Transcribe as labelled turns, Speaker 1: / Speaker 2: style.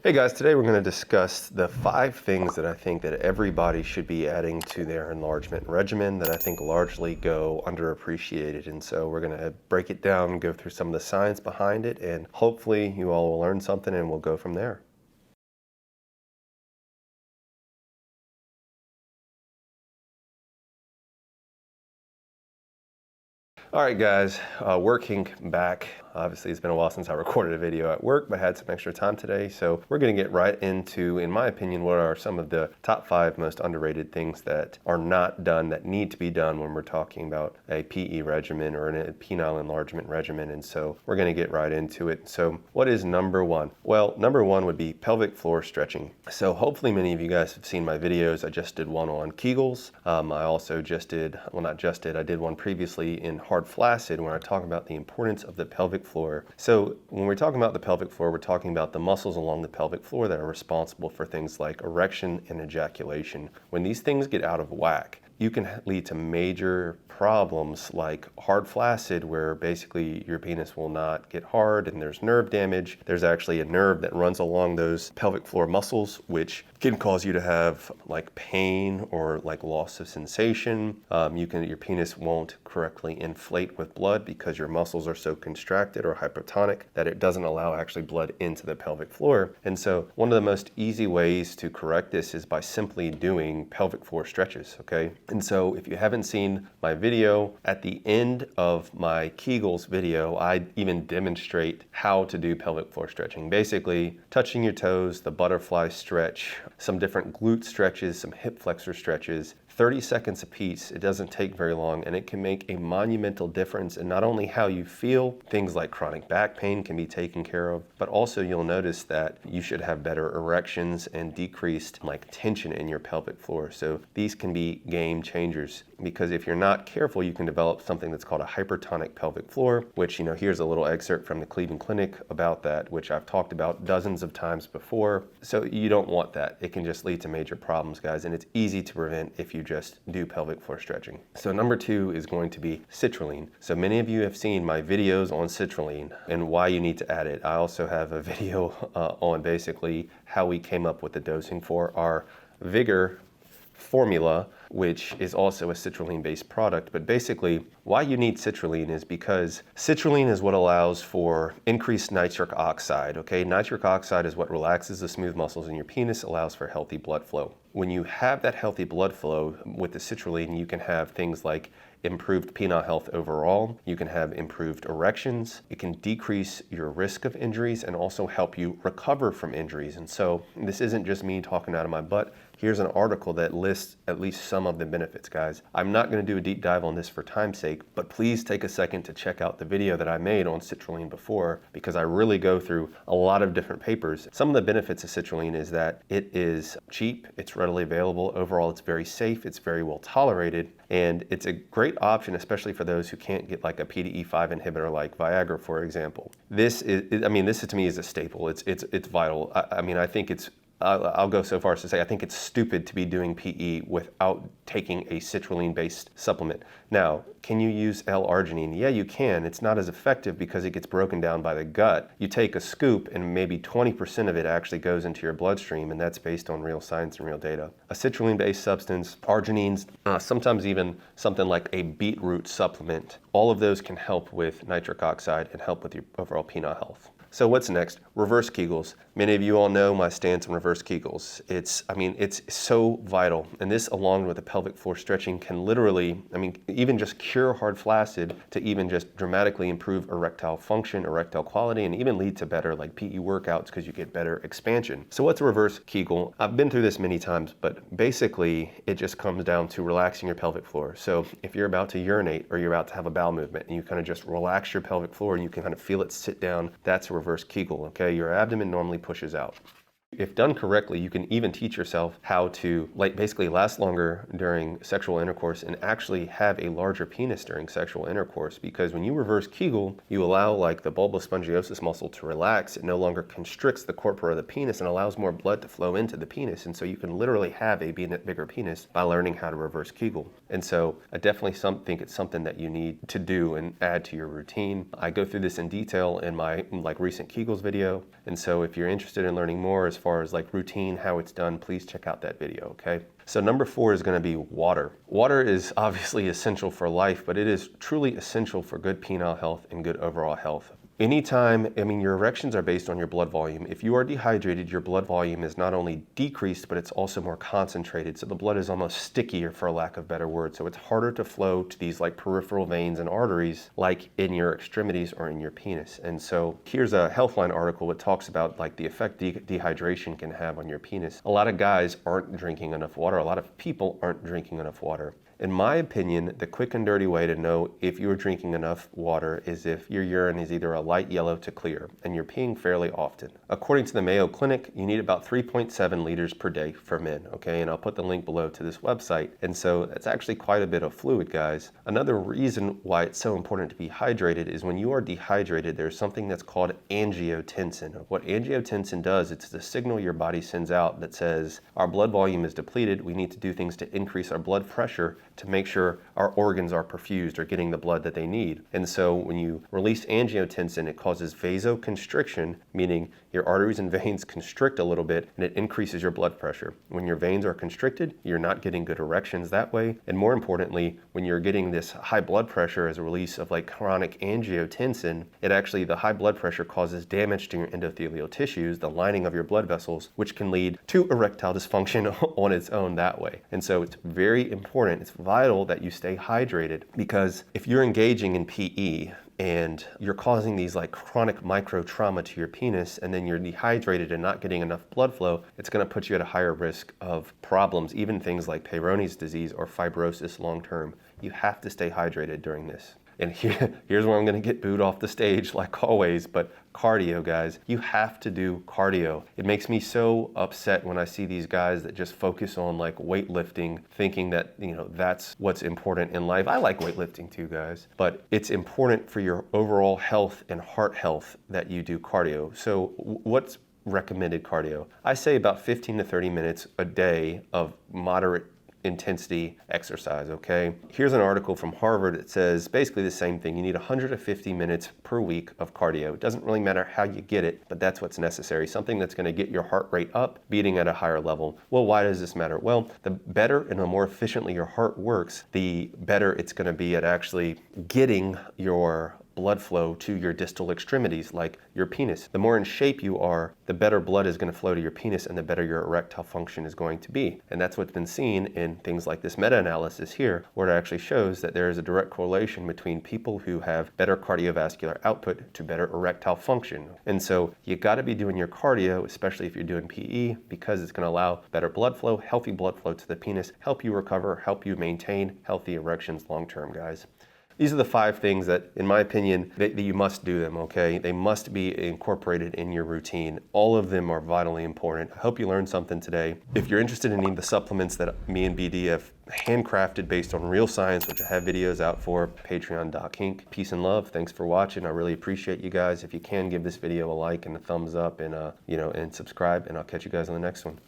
Speaker 1: Hey guys, today we're going to discuss the 5 things that I think that everybody should be adding to their enlargement regimen that I think largely go underappreciated. And so we're going to break it down, go through some of the science behind it, and hopefully you all will learn something and we'll go from there. All right, guys, working back. Obviously, it's been a while since I recorded a video at work, but I had some extra time today. So we're going to get right into, in my opinion, what are some of the top 5 most underrated things that are not done that need to be done when we're talking about a PE regimen or a penile enlargement regimen. And so we're going to get right into it. So what is number 1? Well, number 1 would be pelvic floor stretching. So hopefully many of you guys have seen my videos. I just did one on Kegels. I also just did, well, not just did, I did one previously in hard flaccid where I talk about the importance of the pelvic floor. So when we're talking about the pelvic floor, we're talking about the muscles along the pelvic floor that are responsible for things like erection and ejaculation. When these things get out of whack, you can lead to major problems like hard flaccid, where basically your penis will not get hard and there's nerve damage. There's actually a nerve that runs along those pelvic floor muscles, which can cause you to have like pain or like loss of sensation. Your penis won't correctly inflate with blood because your muscles are so contracted or hypertonic that it doesn't allow actually blood into the pelvic floor. And so one of the most easy ways to correct this is by simply doing pelvic floor stretches, okay? And so if you haven't seen my video, at the end of my Kegels video, I even demonstrate how to do pelvic floor stretching. Basically, touching your toes, the butterfly stretch, some different glute stretches, some hip flexor stretches, 30 seconds a piece. It doesn't take very long, and it can make a monumental difference in not only how you feel, things like chronic back pain can be taken care of, but also you'll notice that you should have better erections and decreased like tension in your pelvic floor. So these can be game changers, because if you're not careful, you can develop something that's called a hypertonic pelvic floor, which, here's a little excerpt from the Cleveland Clinic about that, which I've talked about dozens of times before. So you don't want that. It can just lead to major problems, guys, and it's easy to prevent if you just do pelvic floor stretching. So number 2 is going to be citrulline. So many of you have seen my videos on citrulline and why you need to add it. I also have a video on basically how we came up with the dosing for our Vigor formula, which is also a citrulline-based product. But basically, why you need citrulline is because citrulline is what allows for increased nitric oxide, okay? Nitric oxide is what relaxes the smooth muscles in your penis, allows for healthy blood flow. When you have that healthy blood flow with the citrulline, you can have things like improved penile health overall. You can have improved erections. It can decrease your risk of injuries and also help you recover from injuries. And so this isn't just me talking out of my butt. Here's an article that lists at least some of the benefits, guys. I'm not going to do a deep dive on this for time's sake, but please take a second to check out the video that I made on citrulline before, because I really go through a lot of different papers. Some of the benefits of citrulline is that it is cheap, it's readily available. Overall, it's very safe, it's very well tolerated, and it's a great option, especially for those who can't get like a PDE5 inhibitor like Viagra, for example. This to me is a staple. It's vital. I think it's I'll go so far as to say I think it's stupid to be doing PE without taking a citrulline-based supplement. Now, can you use L-arginine? Yeah, you can. It's not as effective because it gets broken down by the gut. You take a scoop and maybe 20% of it actually goes into your bloodstream, and that's based on real science and real data. A citrulline-based substance, arginines, sometimes even something like a beetroot supplement, all of those can help with nitric oxide and help with your overall penile health. So what's next? Reverse Kegels. Many of you all know my stance on reverse Kegels. It's so vital. And this, along with the pelvic floor stretching, can literally, even just cure hard flaccid to even just dramatically improve erectile function, erectile quality, and even lead to better like PE workouts because you get better expansion. So what's a reverse Kegel? I've been through this many times, but basically it just comes down to relaxing your pelvic floor. So if you're about to urinate or you're about to have a bowel movement and you kind of just relax your pelvic floor and you can kind of feel it sit down, that's a reverse Kegel, okay? Your abdomen normally pushes out. If done correctly, you can even teach yourself how to basically last longer during sexual intercourse and actually have a larger penis during sexual intercourse, because when you reverse Kegel, you allow like the bulbospongiosus muscle to relax. It no longer constricts the corpora of the penis and allows more blood to flow into the penis. And so you can literally have a bigger penis by learning how to reverse Kegel. And so I definitely think it's something that you need to do and add to your routine. I go through this in detail in my recent Kegels video. And so if you're interested in learning more as far as routine, how it's done, please check out that video, okay? So number 4 is going to be water. Water is obviously essential for life, but it is truly essential for good penile health and good overall health. Anytime, your erections are based on your blood volume. If you are dehydrated, your blood volume is not only decreased, but it's also more concentrated. So the blood is almost stickier, for lack of better word. So it's harder to flow to these peripheral veins and arteries, like in your extremities or in your penis. And so here's a Healthline article that talks about the effect dehydration can have on your penis. A lot of guys aren't drinking enough water. A lot of people aren't drinking enough water. In my opinion, the quick and dirty way to know if you're drinking enough water is if your urine is either a light yellow to clear and you're peeing fairly often. According to the Mayo Clinic, you need about 3.7 liters per day for men, okay? And I'll put the link below to this website. And so that's actually quite a bit of fluid, guys. Another reason why it's so important to be hydrated is when you are dehydrated, there's something that's called angiotensin. What angiotensin does, it's the signal your body sends out that says our blood volume is depleted. We need to do things to increase our blood pressure to make sure our organs are perfused or getting the blood that they need. And so when you release angiotensin, it causes vasoconstriction, meaning your arteries and veins constrict a little bit, and it increases your blood pressure. When your veins are constricted, you're not getting good erections that way. And more importantly, when you're getting this high blood pressure as a release of chronic angiotensin, the high blood pressure causes damage to your endothelial tissues, the lining of your blood vessels, which can lead to erectile dysfunction on its own that way. And so it's very important, it's vital that you stay hydrated, because if you're engaging in PE and you're causing these chronic micro trauma to your penis, and then you're dehydrated and not getting enough blood flow, it's going to put you at a higher risk of problems, even things like Peyronie's disease or fibrosis long term. You have to stay hydrated during this. And here's where I'm going to get booed off the stage like always, but cardio, guys. You have to do cardio. It makes me so upset when I see these guys that just focus on weightlifting, thinking that, that's what's important in life. I like weightlifting too, guys, but it's important for your overall health and heart health that you do cardio. So what's recommended cardio? I say about 15 to 30 minutes a day of moderate intensity exercise, okay? Here's an article from Harvard that says basically the same thing. You need 150 minutes per week of cardio. It doesn't really matter how you get it, but that's what's necessary. Something that's going to get your heart rate up, beating at a higher level. Well, why does this matter? Well, the better and the more efficiently your heart works, the better it's going to be at actually getting your blood flow to your distal extremities, like your penis. The more in shape you are, the better blood is going to flow to your penis and the better your erectile function is going to be. And that's what's been seen in things like this meta-analysis here, where it actually shows that there is a direct correlation between people who have better cardiovascular output to better erectile function. And so you got to be doing your cardio, especially if you're doing PE, because it's going to allow better blood flow, healthy blood flow to the penis, help you recover, help you maintain healthy erections long term, guys. These are the 5 things that, in my opinion, that you must do them, okay? They must be incorporated in your routine. All of them are vitally important. I hope you learned something today. If you're interested in any of the supplements that me and BD have handcrafted based on real science, which I have videos out for, patreon.inc. Peace and love. Thanks for watching. I really appreciate you guys. If you can, give this video a like and a thumbs up and, and subscribe, and I'll catch you guys on the next one.